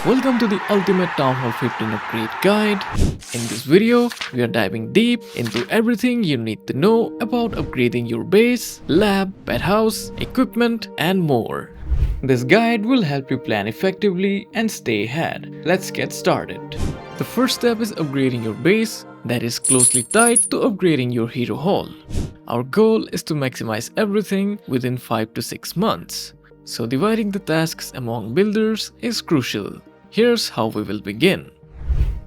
Welcome to the Ultimate Town Hall 15 Upgrade Guide. In this video, we are diving deep into everything you need to know about upgrading your base, lab, pet house, equipment, and more. This guide will help you plan effectively and stay ahead. Let's get started. The first step is upgrading your base, that is closely tied to upgrading your hero hall. Our goal is to maximize everything within 5 to 6 months. So dividing the tasks among builders is crucial. Here's how we will begin.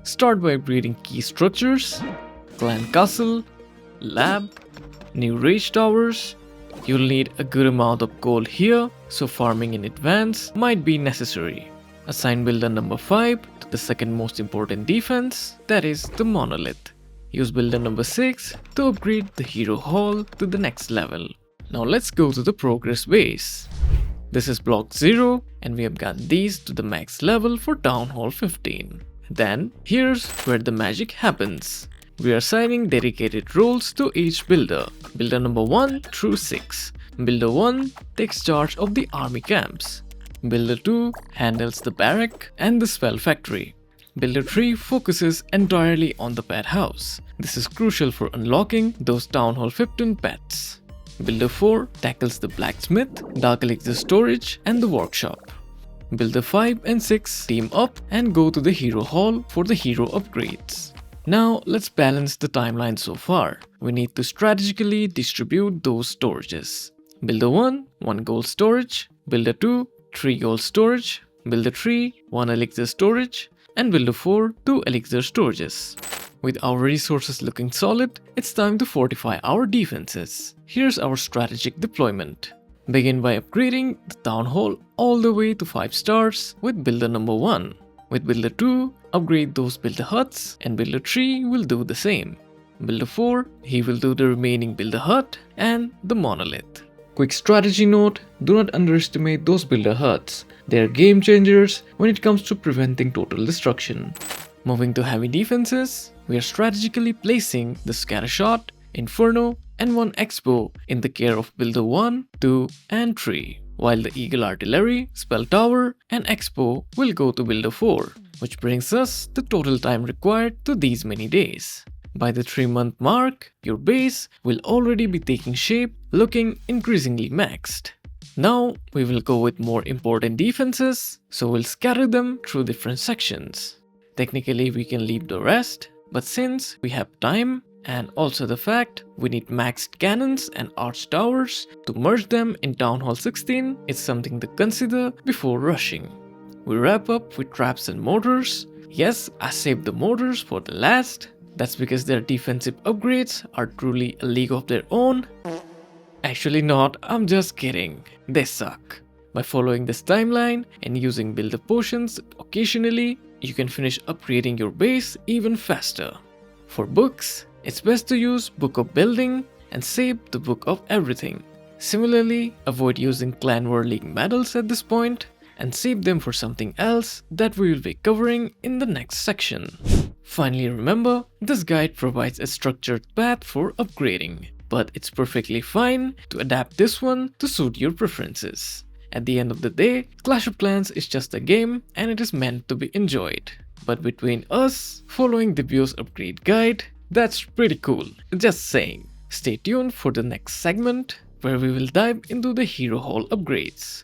Start by upgrading key structures, clan castle, lab, new rage towers. You'll need a good amount of gold here, so farming in advance might be necessary. Assign builder number 5 to the second most important defense, that is the monolith. Use builder number 6 to upgrade the hero hall to the next level. Now let's go to the progress base. This is block 0 and we have got these to the max level for Town Hall 15. Then here's where the magic happens. We are assigning dedicated roles to each builder. Builder number 1 through 6. Builder 1 takes charge of the army camps. Builder 2 handles the barrack and the spell factory. Builder 3 focuses entirely on the pet house. This is crucial for unlocking those Town Hall 15 pets. Builder 4 tackles the blacksmith, dark elixir storage, and the workshop. Builder 5 and 6 team up and go to the hero hall for the hero upgrades. Now let's balance the timeline so far. We need to strategically distribute those storages. Builder 1, 1 gold storage. Builder 2, 3 gold storage. Builder 3, 1 elixir storage. And Builder 4, 2 elixir storages. With our resources looking solid, it's time to fortify our defenses. Here's our strategic deployment. Begin by upgrading the town hall all the way to 5 stars with builder number 1. With builder 2, upgrade those builder huts, and builder 3 will do the same. Builder 4, he will do the remaining builder hut and the monolith. Quick strategy note, do not underestimate those builder huts. They are game changers when it comes to preventing total destruction. Moving to heavy defenses, we are strategically placing the Scattershot, Inferno, and 1 Expo in the care of Builder 1, 2, and 3, while the Eagle Artillery, Spell Tower, and Expo will go to Builder 4, which brings us the total time required to these many days. By the 3-month mark, your base will already be taking shape, looking increasingly maxed. Now we will go with more important defenses, so we'll scatter them through different sections. Technically we can leave the rest, but since we have time and also the fact we need maxed cannons and arch towers to merge them in Town Hall 16, it's something to consider before rushing. We wrap up with traps and mortars. Yes, I saved the mortars for the last. That's because their defensive upgrades are truly a league of their own. Actually not, I'm just kidding. They suck. By following this timeline and using builder potions occasionally, you can finish upgrading your base even faster. For books, it's best to use Book of Building and save the Book of Everything. Similarly, avoid using Clan War League medals at this point and save them for something else that we will be covering in the next section. Finally, remember, this guide provides a structured path for upgrading, but it's perfectly fine to adapt this one to suit your preferences. At the end of the day, Clash of Clans is just a game and it is meant to be enjoyed. But between us, following the Bios upgrade guide, that's pretty cool, just saying. Stay tuned for the next segment where we will dive into the hero hall upgrades.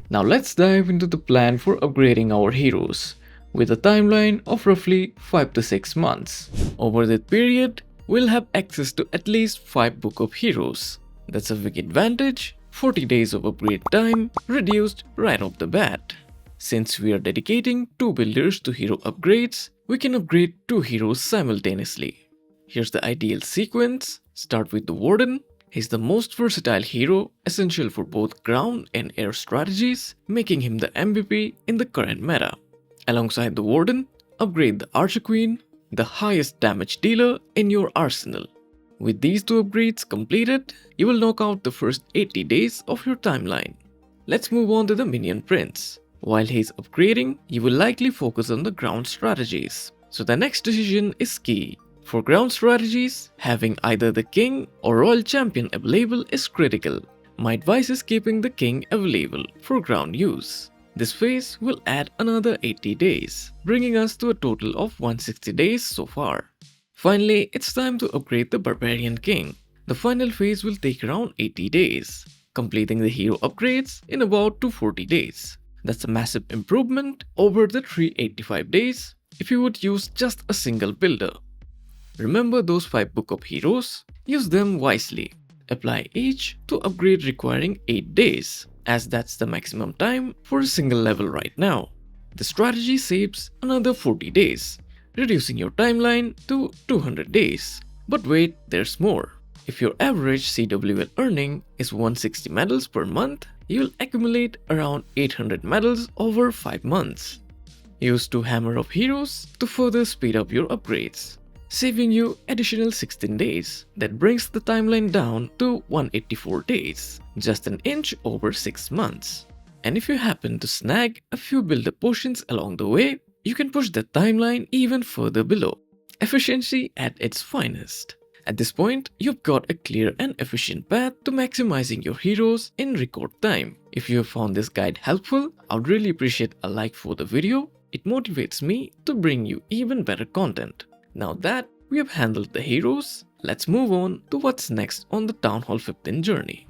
Now let's dive into the plan for upgrading our heroes, with a timeline of roughly 5 to 6 months. Over that period, we'll have access to at least 5 Book of Heroes. That's a big advantage. 40 days of upgrade time reduced right off the bat. Since we are dedicating 2 builders to hero upgrades, we can upgrade 2 heroes simultaneously. Here's the ideal sequence. Start with the Warden. He's the most versatile hero, essential for both ground and air strategies, making him the MVP in the current meta. Alongside the Warden, upgrade the Archer Queen, the highest damage dealer in your arsenal. With these 2 upgrades completed, you will knock out the first 80 days of your timeline. Let's move on to the Minion Prince. While he's upgrading, you will likely focus on the ground strategies. So the next decision is key. For ground strategies, having either the King or Royal Champion available is critical. My advice is keeping the King available for ground use. This phase will add another 80 days, bringing us to a total of 160 days so far. Finally, it's time to upgrade the Barbarian King. The final phase will take around 80 days, completing the hero upgrades in about 240 days. That's a massive improvement over the 385 days if you would use just a single builder. Remember those 5 Book of Heroes? Use them wisely. Apply each to upgrade requiring 8 days, as that's the maximum time for a single level right now. The strategy saves another 40 days, reducing your timeline to 200 days. But wait, there's more. If your average CWL earning is 160 medals per month, you'll accumulate around 800 medals over 5 months. Use 2 Hammer of Heroes to further speed up your upgrades, saving you additional 16 days. That brings the timeline down to 184 days, just an inch over 6 months. And if you happen to snag a few builder potions along the way, you can push the timeline even further below. Efficiency at its finest. At this point, you've got a clear and efficient path to maximizing your heroes in record time. If you have found this guide helpful, I would really appreciate a like for the video. It motivates me to bring you even better content. Now that we have handled the heroes, let's move on to what's next on the Town Hall 15 journey.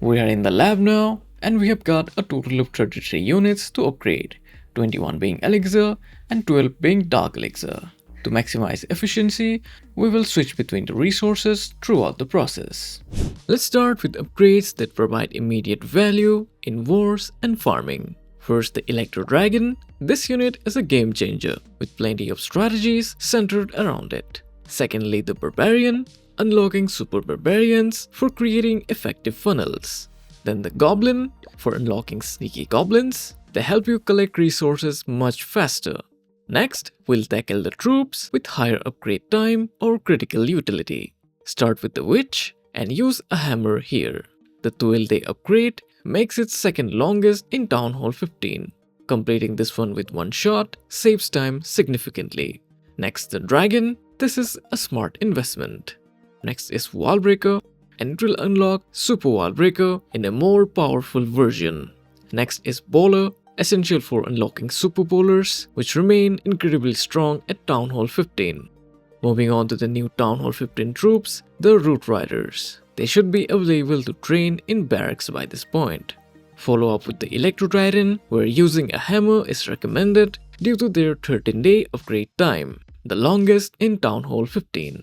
We are in the lab now, and we have got a total of 33 units to upgrade, 21 being Elixir and 12 being Dark Elixir. To maximize efficiency, we will switch between the resources throughout the process. Let's start with upgrades that provide immediate value in wars and farming. First, the Electro Dragon. This unit is a game changer with plenty of strategies centered around it. Secondly, the Barbarian, unlocking super barbarians for creating effective funnels. Then the Goblin, for unlocking sneaky goblins. They help you collect resources much faster. Next, we'll tackle the troops with higher upgrade time or critical utility. Start with the Witch and use a hammer here. The 12-day upgrade makes it second longest in Town Hall 15. Completing this one with one shot saves time significantly. Next, the Dragon. This is a smart investment. Next is Wallbreaker, and it will unlock Super Wallbreaker in a more powerful version. Next is Bowler, essential for unlocking Super Bowlers, which remain incredibly strong at Town Hall 15. Moving on to the new Town Hall 15 troops, the Root Riders. They should be available to train in barracks by this point. Follow up with the Electro Trident, where using a hammer is recommended due to their 13-day upgrade time, the longest in Town Hall 15.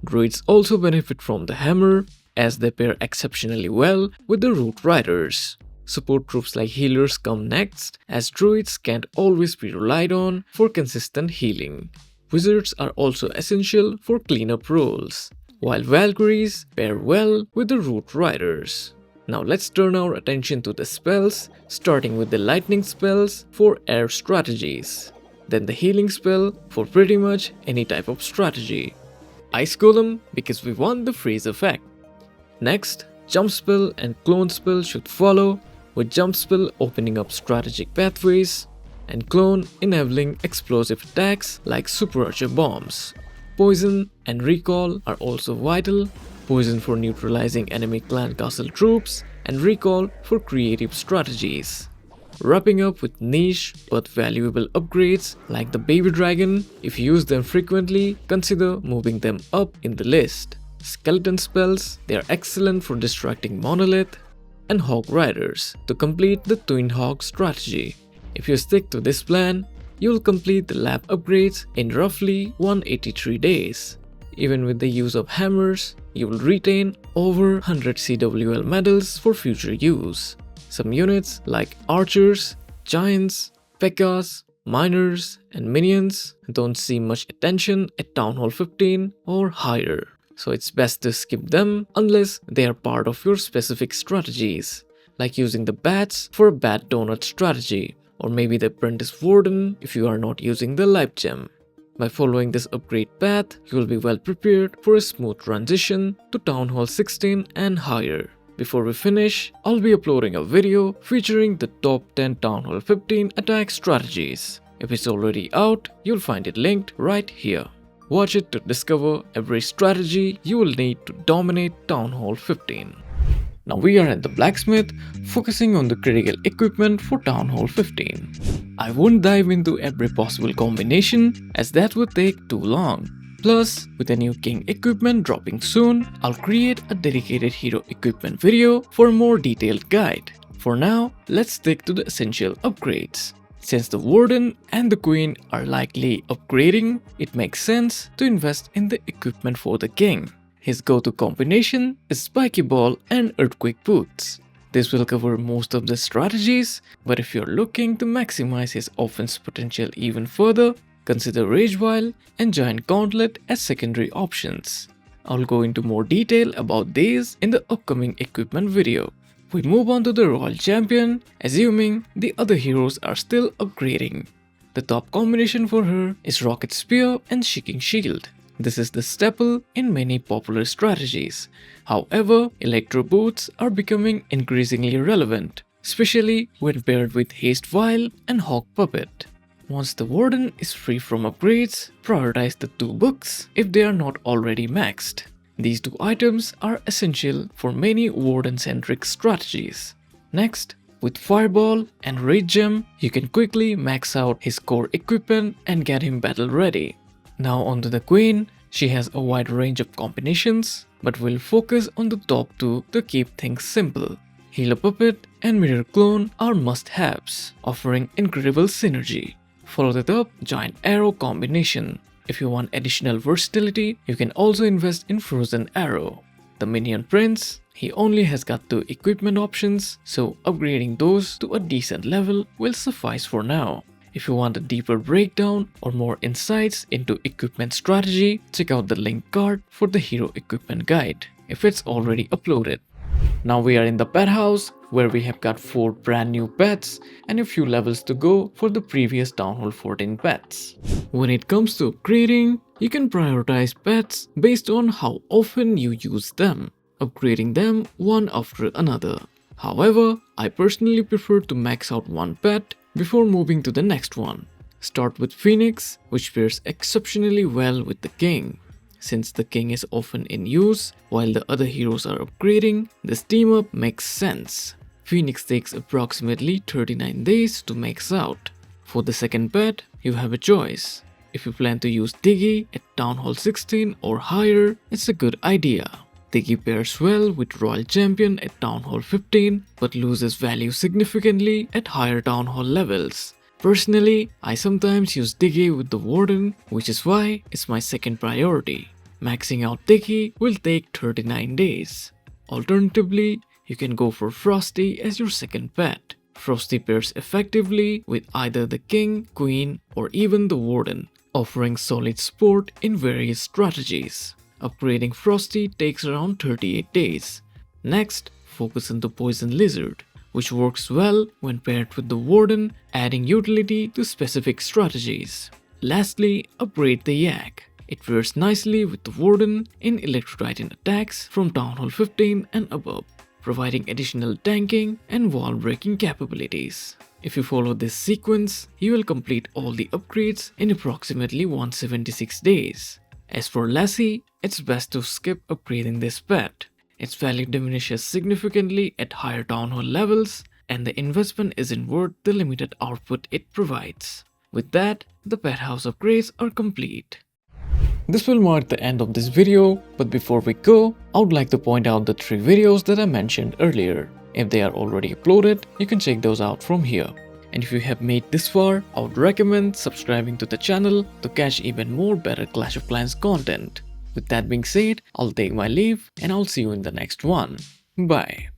Druids also benefit from the hammer, as they pair exceptionally well with the Root Riders. Support troops like healers come next, as druids can't always be relied on for consistent healing. Wizards are also essential for cleanup roles, while Valkyries pair well with the Root Riders. Now let's turn our attention to the spells, starting with the lightning spells for air strategies. Then the healing spell for pretty much any type of strategy. Ice Golem because we want the freeze effect. Next, Jump Spell and Clone Spell should follow, with Jump Spell opening up strategic pathways, and Clone enabling explosive attacks like Super Archer bombs. Poison and Recall are also vital, Poison for neutralizing enemy clan castle troops, and Recall for creative strategies. Wrapping up with niche but valuable upgrades like the Baby Dragon. If you use them frequently, consider moving them up in the list. Skeleton spells, they are excellent for distracting Monolith, and Hawk Riders to complete the Twin Hawk strategy. If you stick to this plan, you will complete the lab upgrades in roughly 183 days. Even with the use of hammers, you will retain over 100 CWL medals for future use. Some units like archers, giants, P.E.K.K.A.s, miners, and minions don't see much attention at Town Hall 15 or higher, so it's best to skip them unless they are part of your specific strategies, like using the bats for a bat donut strategy, or maybe the apprentice warden if you are not using the life gem. By following this upgrade path, you will be well prepared for a smooth transition to Town Hall 16 and higher. Before we finish, I'll be uploading a video featuring the top 10 Town Hall 15 attack strategies. If it's already out, you'll find it linked right here. Watch it to discover every strategy you will need to dominate Town Hall 15. Now we are at the blacksmith, focusing on the critical equipment for Town Hall 15. I won't dive into every possible combination as that would take too long. Plus, with a new king equipment dropping soon, I'll create a dedicated hero equipment video for a more detailed guide. For now, let's stick to the essential upgrades. Since the warden and the queen are likely upgrading, it makes sense to invest in the equipment for the king. His go-to combination is spiky ball and earthquake boots. This will cover most of the strategies, but if you're looking to maximize his offense potential even further, consider Rage Vial and Giant Gauntlet as secondary options. I'll go into more detail about these in the upcoming equipment video. We move on to the Royal Champion, assuming the other heroes are still upgrading. The top combination for her is Rocket Spear and Shaking Shield. This is the staple in many popular strategies. However, Electro Boots are becoming increasingly relevant, especially when paired with Haste Vial and Hawk Puppet. Once the Warden is free from upgrades, prioritize the two books if they are not already maxed. These two items are essential for many Warden-centric strategies. Next, with Fireball and Rage Gem, you can quickly max out his core equipment and get him battle ready. Now onto the Queen. She has a wide range of combinations, but we'll focus on the top two to keep things simple. Healer Puppet and Mirror Clone are must-haves, offering incredible synergy. Follow that up Giant Arrow combination. If you want additional versatility, you can also invest in Frozen Arrow. The Minion Prince, he only has got two equipment options, so upgrading those to a decent level will suffice for now. If you want a deeper breakdown or more insights into equipment strategy, check out the link card for the hero equipment guide, if it's already uploaded. Now we are in the pet house, where we have got 4 brand new pets and a few levels to go for the previous Town Hall 14 pets. When it comes to upgrading, you can prioritize pets based on how often you use them, upgrading them one after another. However, I personally prefer to max out one pet before moving to the next one. Start with Phoenix, which pairs exceptionally well with the king. Since the king is often in use while the other heroes are upgrading, this team up makes sense. Phoenix takes approximately 39 days to max out. For the second pet, you have a choice. If you plan to use Diggy at Town Hall 16 or higher, it's a good idea. Diggy pairs well with Royal Champion at Town Hall 15 but loses value significantly at higher Town Hall levels. Personally, I sometimes use Diggy with the Warden, which is why it's my second priority. Maxing out Diggy will take 39 days. Alternatively, you can go for Frosty as your second pet. Frosty pairs effectively with either the King, Queen, or even the Warden, offering solid support in various strategies. Upgrading Frosty takes around 38 days. Next, focus on the Poison Lizard, which works well when paired with the Warden, adding utility to specific strategies. Lastly, upgrade the Yak. It pairs nicely with the Warden in Electro Titan attacks from Town Hall 15 and above, providing additional tanking and wall breaking capabilities. If you follow this sequence, you will complete all the upgrades in approximately 176 days. As for Lassie, it's best to skip upgrading this pet. Its value diminishes significantly at higher Town Hall levels, and the investment isn't worth the limited output it provides. With that, the pet house upgrades are complete. This will mark the end of this video, but before we go, I would like to point out the 3 videos that I mentioned earlier. If they are already uploaded, you can check those out from here. And if you have made this far, I would recommend subscribing to the channel to catch even more better Clash of Clans content. With that being said, I'll take my leave and I'll see you in the next one. Bye.